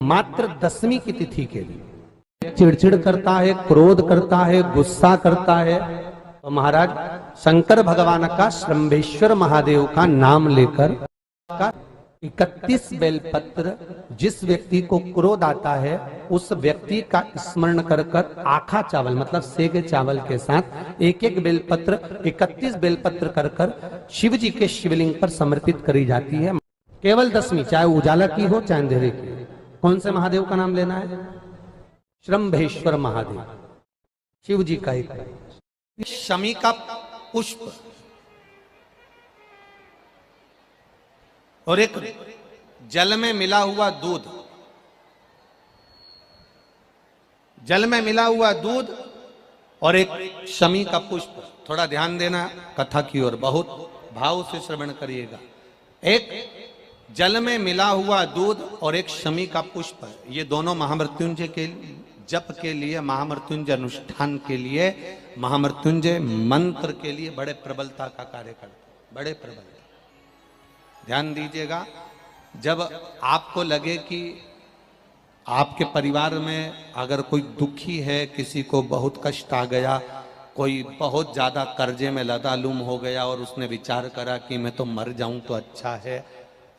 मात्र 10वीं की तिथि के लिए चिड़चिड़ करता है, क्रोध करता है, गुस्सा करता है, तो महाराज शंकर भगवान का श्रंभेश्वर महादेव का नाम लेकर 31 बेलपत्र जिस व्यक्ति को क्रोध आता है उस व्यक्ति का स्मरण कर कर आखा चावल मतलब सेगे चावल के साथ एक एक बेलपत्र 31 बेलपत्र कर कर शिव जी के शिवलिंग पर समर्पित करी जाती है। केवल 10वीं, चाहे उजाला की हो चाहे अंधेरे की। कौन से महादेव का नाम लेना है? श्रंभेश्वर महादेव, शिव जी का एक शमी का पुष्प और एक जल में मिला हुआ दूध, जल में मिला हुआ दूध और एक शमी का पुष्प। थोड़ा ध्यान देना कथा की ओर, बहुत भाव से श्रवण करिएगा। एक जल में मिला हुआ दूध और एक शमी का पुष्प, ये दोनों महामृत्युंजय के जप के लिए, महामृत्युंजय अनुष्ठान के लिए, महामृत्युंजय मंत्र के लिए बड़े प्रबलता का कार्य करते, बड़े प्रबलता। ध्यान दीजिएगा, जब आपको लगे कि आपके परिवार में अगर कोई दुखी है, किसी को बहुत कष्ट आ गया, कोई बहुत ज्यादा कर्जे में लदालूम हो गया और उसने विचार करा कि मैं तो मर जाऊं तो अच्छा है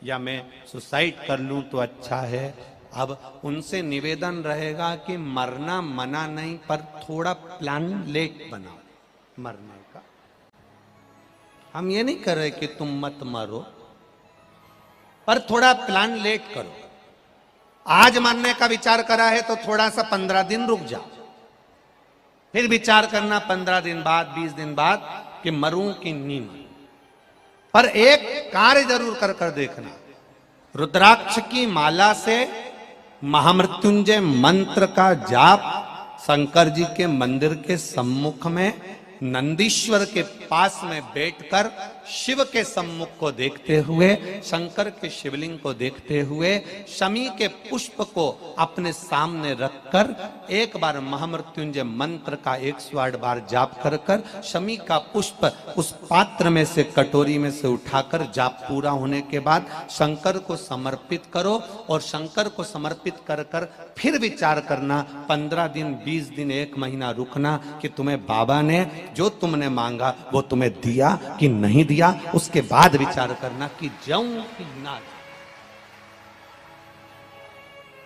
या मैं सुसाइड कर लूं तो अच्छा है, अब उनसे निवेदन रहेगा कि मरना मना नहीं पर थोड़ा प्लान लेट बनाओ मरने का। हम ये नहीं कर रहे कि तुम मत मरो, पर थोड़ा प्लान लेट करो। आज मरने का विचार करा है तो थोड़ा सा 15 दिन रुक जाओ, फिर विचार करना 15 दिन बाद, 20 दिन बाद कि मरूं कि नहीं मरूं। पर एक कार्य जरूर कर कर देखना, रुद्राक्ष की माला से महामृत्युंजय मंत्र का जाप शंकर जी के मंदिर के सम्मुख में नंदीश्वर के पास में बैठकर शिव के सम्मुख को देखते हुए, शंकर के शिवलिंग को देखते हुए, शमी के पुष्प को अपने सामने रखकर एक बार महामृत्युंजय मंत्र का 108 बार जाप कर कर शमी का पुष्प उस पात्र में से, कटोरी में से उठाकर जाप पूरा होने के बाद शंकर को समर्पित करो और शंकर को समर्पित कर कर फिर विचार करना 15 दिन, 20 दिन, 1 महीना रुकना कि तुम्हें बाबा ने जो तुमने मांगा वो तुम्हें दिया कि नहीं दिया। उसके बाद विचार करना कि जाऊं कि ना जाऊं।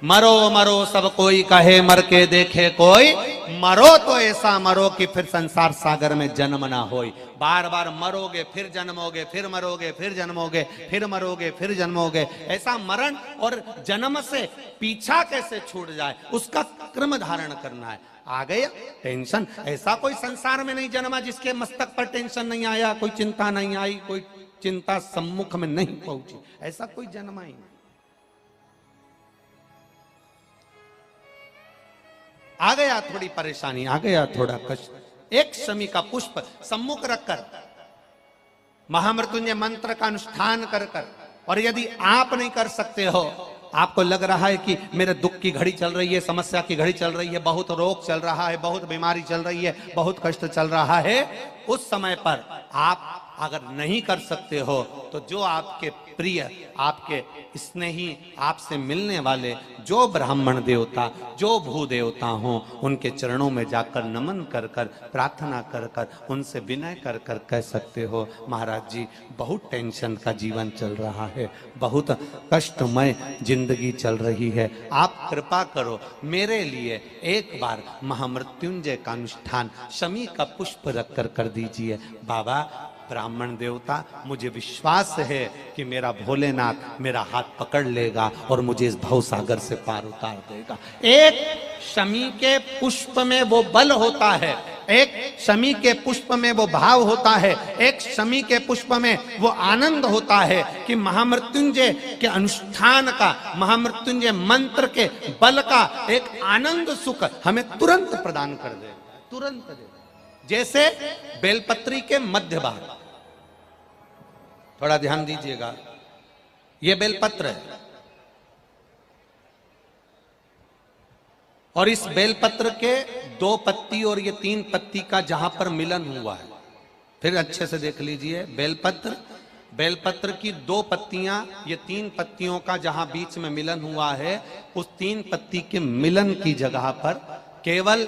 मरो मरो सब कोई कहे, मर के देखे कोई, मरो तो ऐसा मरो कि फिर संसार सागर में जन्म ना होई। बार बार मरोगे फिर जन्मोगे, फिर मरोगे फिर जन्मोगे, फिर मरोगे फिर जन्मोगे। ऐसा मरण और जन्म से पीछा कैसे छूट जाए, उसका क्रम धारण करना है। आ गया टेंशन, ऐसा कोई संसार में नहीं जन्मा जिसके मस्तक पर टेंशन नहीं आया, कोई चिंता नहीं आई, कोई चिंता सम्मुख में नहीं पहुंची, ऐसा कोई जन्मा ही नहीं। आ गया थोड़ी परेशानी, आ गया थोड़ा कष्ट, एक शमी का पुष्प सम्मुख रखकर महामृत्युंजय मंत्र का अनुष्ठान कर कर, और यदि आप नहीं कर सकते हो, आपको लग रहा है कि मेरे दुख की घड़ी चल रही है, समस्या की घड़ी चल रही है, बहुत रोग चल रहा है, बहुत बीमारी चल रही है, बहुत कष्ट चल रहा है, उस समय पर आप अगर नहीं कर सकते हो तो जो आपके प्रिय, आपके स्नेही, आपसे मिलने वाले जो ब्राह्मण देवता, जो भू देवता हों, उनके चरणों में जाकर नमन कर कर, प्रार्थना कर कर, उनसे विनय कर कर कह सकते हो, महाराज जी बहुत टेंशन का जीवन चल रहा है, बहुत कष्टमय जिंदगी चल रही है, आप कृपा करो मेरे लिए एक बार महामृत्युंजय का अनुष्ठान शमी का पुष्प रख कर कर दीजिए। बाबा ब्राह्मण देवता, मुझे विश्वास है कि मेरा भोलेनाथ मेरा हाथ पकड़ लेगा और मुझे इस भवसागर से पार उतार देगा। एक शमी के पुष्प में वो बल होता है, एक शमी के पुष्प में वो भाव होता है, एक शमी के पुष्प में वो आनंद होता है कि महामृत्युंजय के अनुष्ठान का, महामृत्युंजय मंत्र के बल का एक आनंद सुख हमें तुरंत प्रदान कर दे, तुरंत दे। जैसे बेलपत्री के मध्य भाग, थोड़ा ध्यान दीजिएगा, ये बेलपत्र है और इस बेलपत्र के 2 पत्ती और ये 3 पत्ती का जहां पर मिलन हुआ है, फिर अच्छे से देख लीजिए, बेलपत्र बेलपत्र की 2 पत्तियां, ये 3 पत्तियों का जहां बीच में मिलन हुआ है, उस 3 पत्ती के मिलन की जगह पर केवल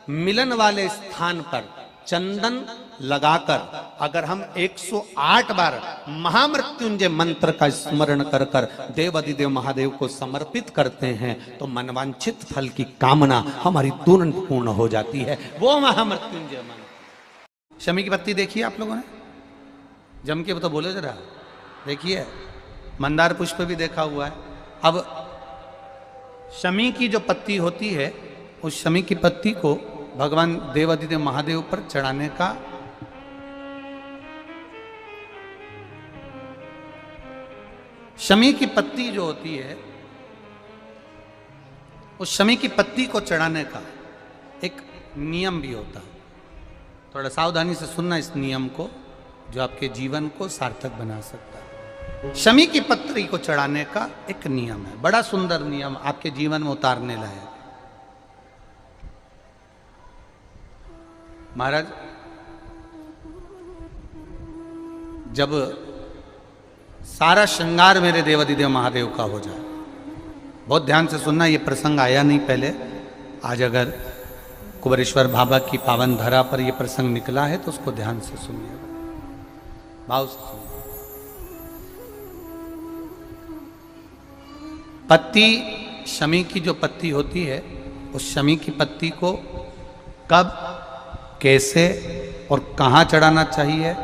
मिलन वाले स्थान पर चंदन लगाकर अगर हम 108 बार महामृत्युंजय मंत्र का स्मरण कर कर देव अधिदेव महादेव को समर्पित करते हैं तो मनवांछित फल की कामना हमारी तुरंत पूर्ण हो जाती है। वो महामृत्युंजय मंत्र। शमी की पत्ती देखिए आप लोगों ने, जम के तो बोले जरा, देखिए मंदार पुष्प भी देखा हुआ है। अब शमी की जो पत्ती होती है, उस शमी की पत्ती को भगवान देवाधिदेव महादेव पर चढ़ाने का शमी की पत्ती जो होती है, उस शमी की पत्ती को चढ़ाने का एक नियम भी होता है। थोड़ा सावधानी से सुनना इस नियम को, जो आपके जीवन को सार्थक बना सकता है। शमी की पत्री को चढ़ाने का एक नियम है, बड़ा सुंदर नियम, आपके जीवन में उतारने लायक। महाराज, जब सारा श्रृंगार मेरे देवाधिदेव महादेव का हो जाए, बहुत ध्यान से सुनना, ये प्रसंग आया नहीं पहले, आज अगर कुबेरेश्वर बाबा की पावन धरा पर यह प्रसंग निकला है तो उसको ध्यान से सुनिए, भाव से सुनिए। पत्ती, शमी की जो पत्ती होती है, उस शमी की पत्ती को कब, कैसे और कहां चढ़ाना चाहिए,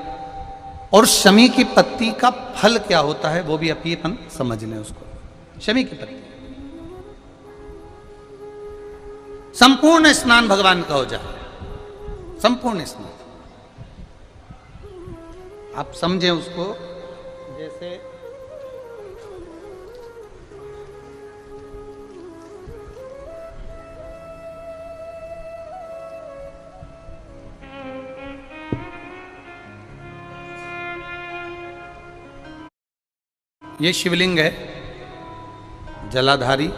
और शमी की पत्ती का फल क्या होता है, वो भी अपन समझ लें उसको। शमी की पत्ती, संपूर्ण स्नान भगवान का हो जाए, संपूर्ण स्नान, आप समझें उसको। जैसे ये शिवलिंग है, जलाधारी,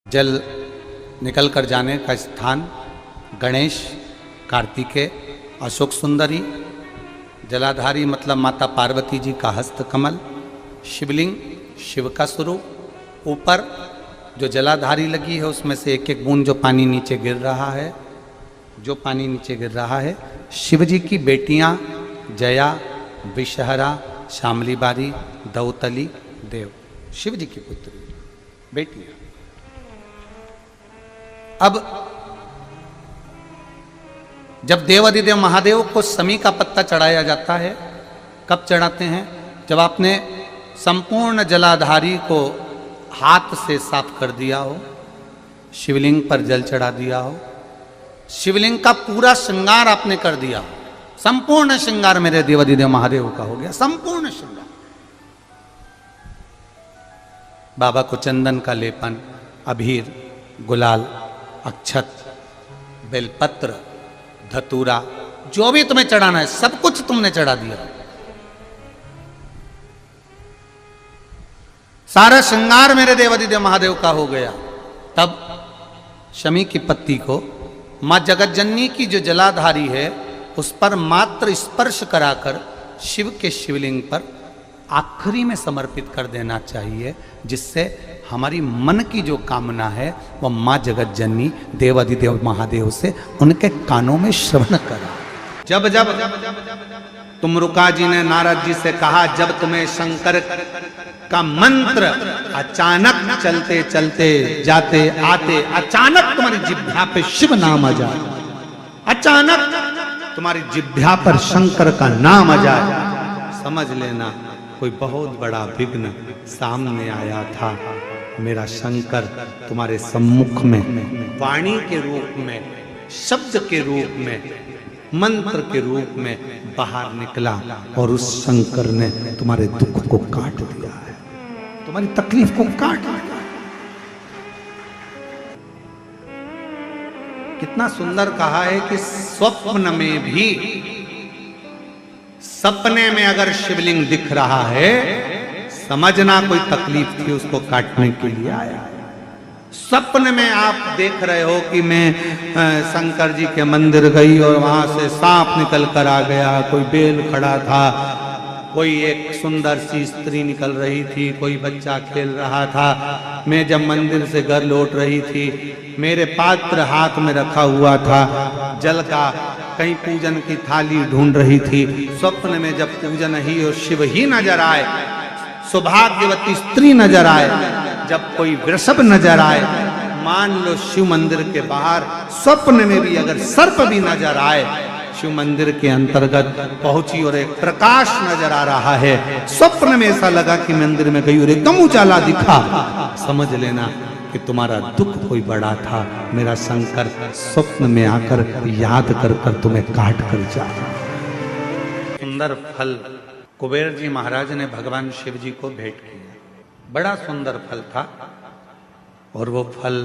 जल निकल कर जाने का स्थान, गणेश, कार्तिकेय, अशोक सुंदरी, जलाधारी मतलब माता पार्वती जी का हस्त कमल, शिवलिंग, शिव का स्वरूप, ऊपर जो जलाधारी लगी है उसमें से एक एक बूंद जो पानी नीचे गिर रहा है, जो पानी नीचे गिर रहा है, शिव जी की बेटियां जया, विषहरा, शामली बारी, दौतली, देव, शिव जी की पुत्री बेटियां। अब जब देवाधिदेव महादेव को शमी का पत्ता चढ़ाया जाता है, कब चढ़ाते हैं, जब आपने संपूर्ण जलाधारी को हाथ से साफ कर दिया हो, शिवलिंग पर जल चढ़ा दिया हो, शिवलिंग का पूरा श्रृंगार आपने कर दिया हो, संपूर्ण श्रृंगार मेरे देवाधिदेव महादेव का हो गया, संपूर्ण श्रृंगार। बाबा को चंदन का लेपन, अबीर, गुलाल, अक्षत, बेलपत्र, धतूरा, जो भी तुम्हें चढ़ाना है सब कुछ तुमने चढ़ा दिया, सारा श्रृंगार मेरे देवाधिदेव महादेव का हो गया। तब शमी की पत्ती को मां जगतजननी की जो जलाधारी है उस पर मात्र स्पर्श कराकर शिव के शिवलिंग पर आखिरी में समर्पित कर देना चाहिए, जिससे हमारी मन की जो कामना है वह मां जगतजननी देवाधिदेव महादेव से उनके कानों में श्रवण करा। जब जब तुमरुका जी ने नारद जी से कहा, जब तुम्हें शंकर का मंत्र अचानक चलते चलते जाते आते अचानक तुम्हारी जिह्वा पे शिव नाम आ जाए, अचानक तुम्हारी जिह्वा पर शंकर का नाम आ जाए, समझ लेना कोई बहुत बड़ा विघ्न सामने आया था। मेरा शंकर तुम्हारे सम्मुख में वाणी के रूप में, शब्द के रूप में, मंत्र के रूप में बाहर निकला और उस शंकर ने तुम्हारे दुख को काट दिया है, तुम्हारी तकलीफ को काट दिया। कितना सुंदर कहा है कि स्वप्न में भी, सपने में अगर शिवलिंग दिख रहा है समझना कोई तकलीफ थी उसको काटने के लिए आया। स्वप्न में आप देख रहे हो कि मैं शंकर जी के मंदिर गई और वहां से सांप निकल कर आ गया, कोई बेल खड़ा था, कोई एक सुंदर सी स्त्री निकल रही थी, कोई बच्चा खेल रहा था। मैं जब मंदिर से घर लौट रही थी, मेरे पात्र हाथ में रखा हुआ था जल का, कहीं पूजन की थाली ढूंढ रही थी। स्वप्न में जब पूजन ही और शिव ही नजर आए, सौभाग्यवती स्त्री नजर आए, जब कोई वृषभ नजर आए, मान लो शिव मंदिर के बाहर स्वप्न में भी अगर सर्प भी नजर आए, शिव मंदिर के अंतर्गत पहुंची और एक प्रकाश नजर आ रहा है। स्वप्न में ऐसा लगा कि मंदिर में गई और एकदम उजाला दिखा, समझ लेना कि तुम्हारा दुख कोई बड़ा था। मेरा शंकर स्वप्न में आकर याद कर कर तुम्हें काट कर जा। सुंदर फल कुबेर जी महाराज ने भगवान शिव जी को भेंट किया। बड़ा सुंदर फल था और वो फल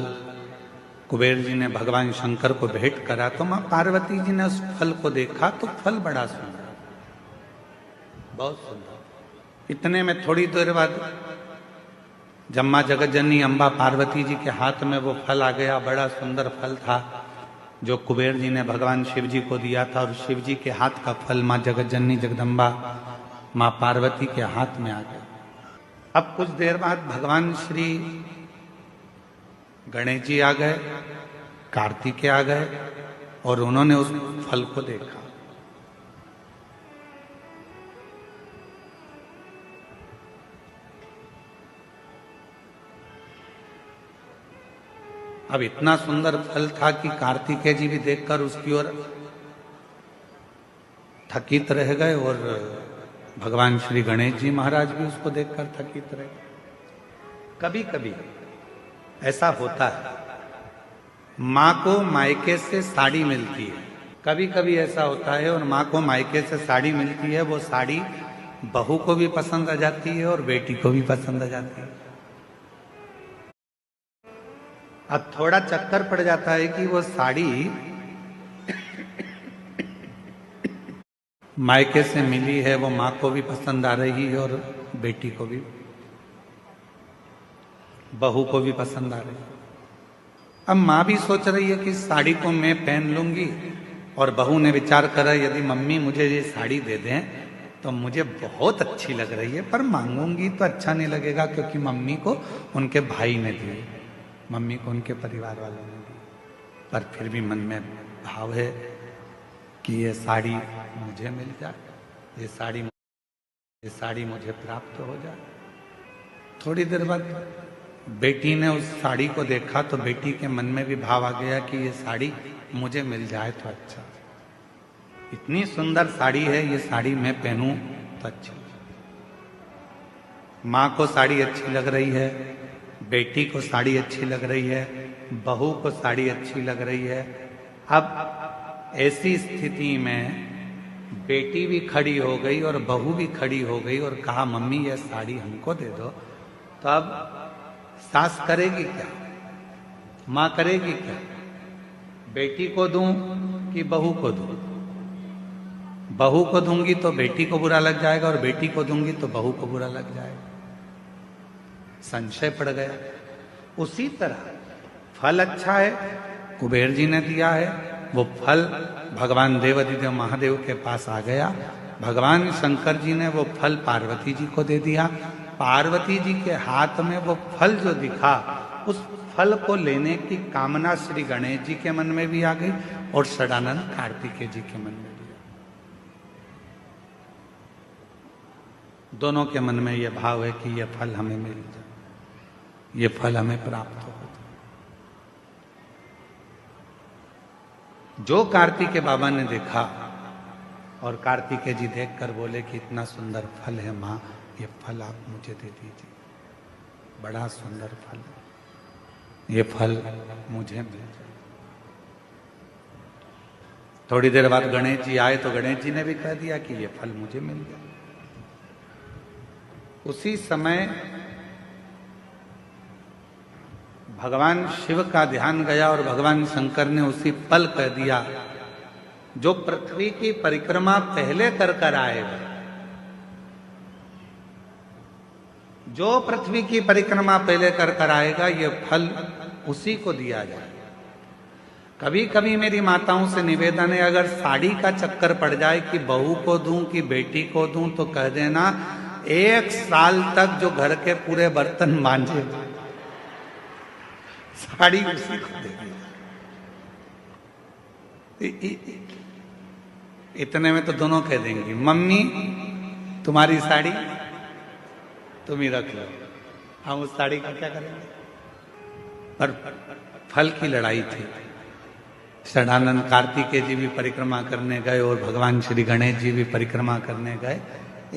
कुबेर जी ने भगवान शंकर को भेंट करा। तो मां पार्वती जी ने उस फल को देखा तो फल बड़ा सुंदर, बहुत सुंदर। इतने में थोड़ी देर बाद जब मां जगत जननी अम्बा पार्वती जी के हाथ में वो फल आ गया। बड़ा सुंदर फल था जो कुबेर जी ने भगवान शिव जी को दिया था, और शिव जी के हाथ का फल मां जगत जननी जगदम्बा मां पार्वती के हाथ में आ गया। अब कुछ देर बाद भगवान श्री गणेश जी आ गए, कार्तिकेय आ गए और उन्होंने उस फल को देखा। अब इतना सुंदर फल था कि कार्तिकेय जी भी देखकर उसकी ओर थकित रह गए और भगवान श्री गणेश जी महाराज भी उसको देखकर थकित रहे। कभी कभी ऐसा होता है, माँ को मायके से साड़ी मिलती है, कभी कभी ऐसा होता है और माँ को मायके से साड़ी मिलती है, वो साड़ी बहू को भी पसंद आ जाती है और बेटी को भी पसंद आ जाती है। अब थोड़ा चक्कर पड़ जाता है कि वो साड़ी मायके से मिली है, वो माँ को भी पसंद आ रही है और बेटी को भी, बहू को भी पसंद आ रही है। अब माँ भी सोच रही है कि साड़ी को मैं पहन लूंगी, और बहू ने विचार करा यदि मम्मी मुझे ये साड़ी दे दें तो मुझे बहुत अच्छी लग रही है, पर मांगूंगी तो अच्छा नहीं लगेगा क्योंकि मम्मी को उनके भाई ने दी, मम्मी को उनके परिवार वालों ने दी। पर फिर भी मन में भाव है कि ये साड़ी मुझे मिल जाए, ये साड़ी मुझे प्राप्त हो जाए। थोड़ी देर बाद बेटी ने उस साड़ी को देखा तो बेटी के मन में भी भाव आ गया कि ये साड़ी मुझे मिल जाए तो अच्छा, इतनी सुंदर साड़ी है, ये साड़ी मैं पहनूं तो अच्छी। माँ को साड़ी अच्छी लग रही है, बेटी को साड़ी अच्छी लग रही है, बहू को साड़ी अच्छी लग रही है। अब ऐसी स्थिति में बेटी भी खड़ी हो गई और बहू भी खड़ी हो गई और कहा मम्मी ये साड़ी हमको दे दो। तो अब सास करेगी क्या, माँ करेगी क्या, बेटी को दूं कि बहू को दूं? बहू को दूंगी तो बेटी को बुरा लग जाएगा और बेटी को दूंगी तो बहू को बुरा लग जाएगा। संशय पड़ गया। उसी तरह फल अच्छा है, कुबेर जी ने दिया है, वो फल भगवान देवाधिदेव महादेव के पास आ गया। भगवान शंकर जी ने वो फल पार्वती जी को दे दिया। पार्वती जी के हाथ में वो फल जो दिखा, उस फल को लेने की कामना श्री गणेश जी के मन में भी आ गई और षडानंद कार्तिकेय जी के मन में भी। दोनों के मन में ये भाव है कि ये फल हमें मिल जाए, ये फल हमें प्राप्त हो। जो कार्तिकेय बाबा ने देखा और कार्तिकेय जी देखकर बोले कि इतना सुंदर फल है माँ, ये फल आप मुझे दे दीजिए, बड़ा सुंदर फल है, ये फल मुझे मिल जाए। थोड़ी देर बाद गणेश जी आए तो गणेश जी ने भी कह दिया कि ये फल मुझे मिल गया। उसी समय भगवान शिव का ध्यान गया और भगवान शंकर ने उसी पल कह दिया, जो पृथ्वी की परिक्रमा पहले कर आएगा, जो पृथ्वी की परिक्रमा पहले कर आएगा, ये फल उसी को दिया जाए। कभी कभी मेरी माताओं से निवेदन है, अगर साड़ी का चक्कर पड़ जाए कि बहू को दूं कि बेटी को दूं, तो कह देना 1 साल तक जो घर के पूरे बर्तन मांजे साड़ी उसी को देगी। इतने में तो दोनों कह देंगी, मम्मी तुम्हारी साड़ी तुम ही रख लो, हम उस साड़ी का क्या करेंगे। पर फल की लड़ाई थी। षडानंद कार्तिकेय जी भी परिक्रमा करने गए और भगवान श्री गणेश जी भी परिक्रमा करने गए।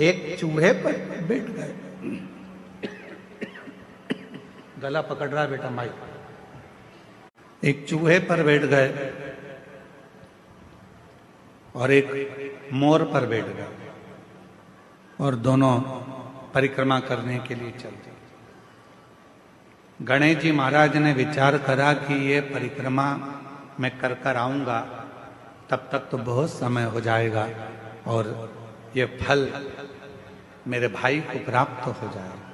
एक चूहे पर बैठ गए, गला पकड़ रहा है बेटा माई। एक चूहे पर बैठ गए और एक मोर पर बैठ गए और दोनों परिक्रमा करने के लिए चल दिए। गणेश जी महाराज ने विचार करा कि ये परिक्रमा मैं कर कर आऊंगा, तब तक तो बहुत समय हो जाएगा और ये फल मेरे भाई को प्राप्त हो जाएगा।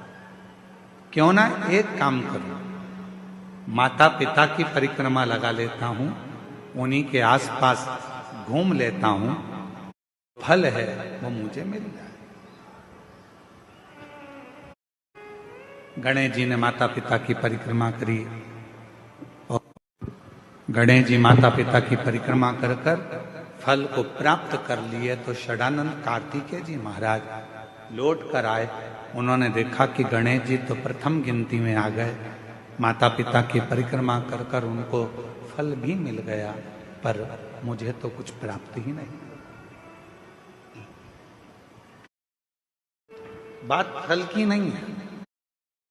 क्यों ना एक काम करूं, माता पिता की परिक्रमा लगा लेता हूं, उन्हीं के आसपास घूम लेता हूं, फल है वो मुझे मिल जाए। गणेश जी ने माता पिता की परिक्रमा करी और गणेश जी माता पिता की परिक्रमा कर कर फल को प्राप्त कर लिए। तो षडानंद कार्तिकेय जी महाराज लौट कर आए। उन्होंने देखा कि गणेश जी तो प्रथम गिनती में आ गए, माता पिता की परिक्रमा कर कर उनको फल भी मिल गया, पर मुझे तो कुछ प्राप्त ही नहीं। बात फल की नहीं है,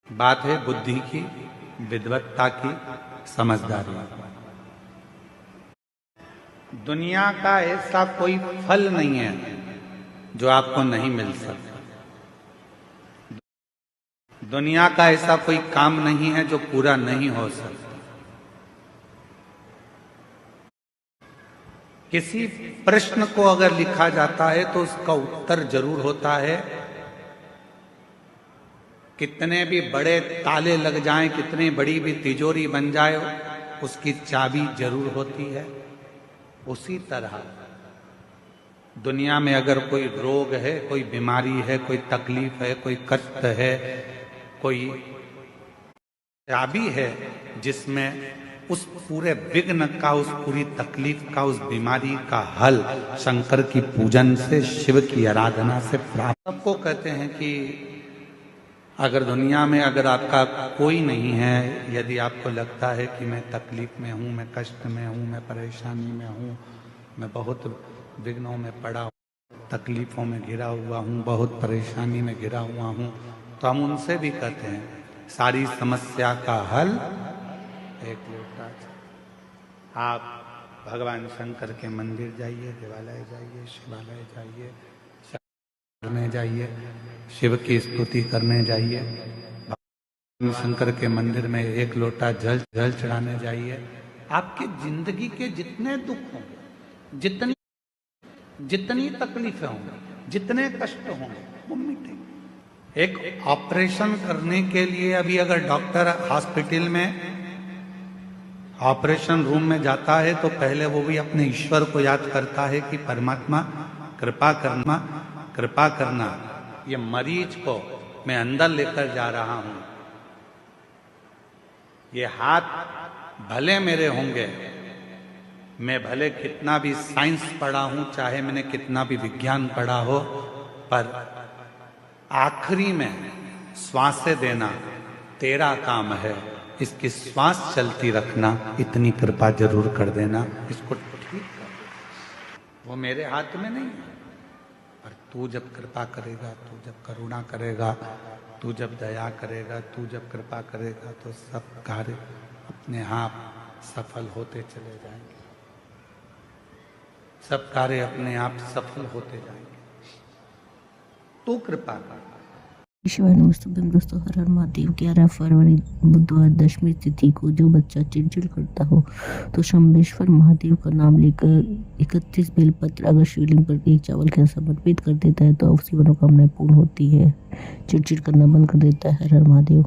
बात है बुद्धि की, विद्वत्ता की, समझदारी। दुनिया का ऐसा कोई फल नहीं है जो आपको नहीं मिल सकता। दुनिया का ऐसा कोई काम नहीं है जो पूरा नहीं हो सकता। किसी प्रश्न को अगर लिखा जाता है तो उसका उत्तर जरूर होता है। कितने भी बड़े ताले लग जाएं, कितनी बड़ी भी तिजोरी बन जाए, उसकी चाबी जरूर होती है। उसी तरह दुनिया में अगर कोई रोग है, कोई बीमारी है, कोई तकलीफ है, कोई कष्ट है, कोई चाबी है जिसमें उस पूरे विघ्न का, उस पूरी तकलीफ का, उस बीमारी का हल शंकर की पूजन से, शिव की आराधना से प्राप्त। सबको कहते हैं कि अगर दुनिया में अगर आपका कोई नहीं है, यदि आपको लगता है कि मैं तकलीफ में हूँ, मैं कष्ट में हूँ, मैं परेशानी में हूँ, मैं बहुत विघ्नों में पड़ा हूँ, तकलीफों में घिरा हुआ हूँ, बहुत परेशानी में घिरा हुआ हूँ, तो हम उनसे भी कहते हैं सारी समस्या का हल एक लोटा। आप भगवान शंकर के मंदिर जाइए, देवालय जाइए, शिवालय जाइए, करने जाइए, शिव की स्तुति करने जाइए, भगवान शंकर के मंदिर में एक लोटा जल चढ़ाने जाइए। आपकी जिंदगी के जितने दुख होंगे, जितनी तकलीफें होंगी, जितने कष्ट होंगे, वो मिटेंगे। एक ऑपरेशन करने के लिए अभी अगर डॉक्टर हॉस्पिटल में ऑपरेशन रूम में जाता है तो पहले वो भी अपने ईश्वर को याद करता है कि परमात्मा कृपा करना, ये मरीज को मैं अंदर लेकर जा रहा हूं। ये हाथ भले मेरे होंगे, मैं भले कितना भी साइंस पढ़ा हूं, चाहे मैंने कितना भी विज्ञान पढ़ा हो, पर आखिरी में श्वासें देना तेरा काम है। इसकी श्वास चलती रखना, इतनी कृपा जरूर कर देना, इसको ठीक कर। वो मेरे हाथ में नहीं है, पर तू जब कृपा करेगा, तू जब करुणा करेगा, तू जब दया करेगा, तू जब कृपा करेगा, तो सब कार्य अपने आप सफल होते चले जाएंगे। सब कार्य अपने आप सफल होते जाएंगे। तू कृपा कर। शिवाय नमस्तुभ्यं। दोस्तों, हर हर महादेव। 11 फरवरी बुधवार दशमी तिथि को जो बच्चा चिड़चिड़ करता हो तो शंभेश्वर महादेव का नाम लेकर 31 बेलपत्र अगर शिवलिंग पर एक चावल के समर्पित कर देता है तो उसकी मनोकामनाएं पूर्ण होती है, चिड़चिड़ करना बंद कर देता है। हर हर महादेव।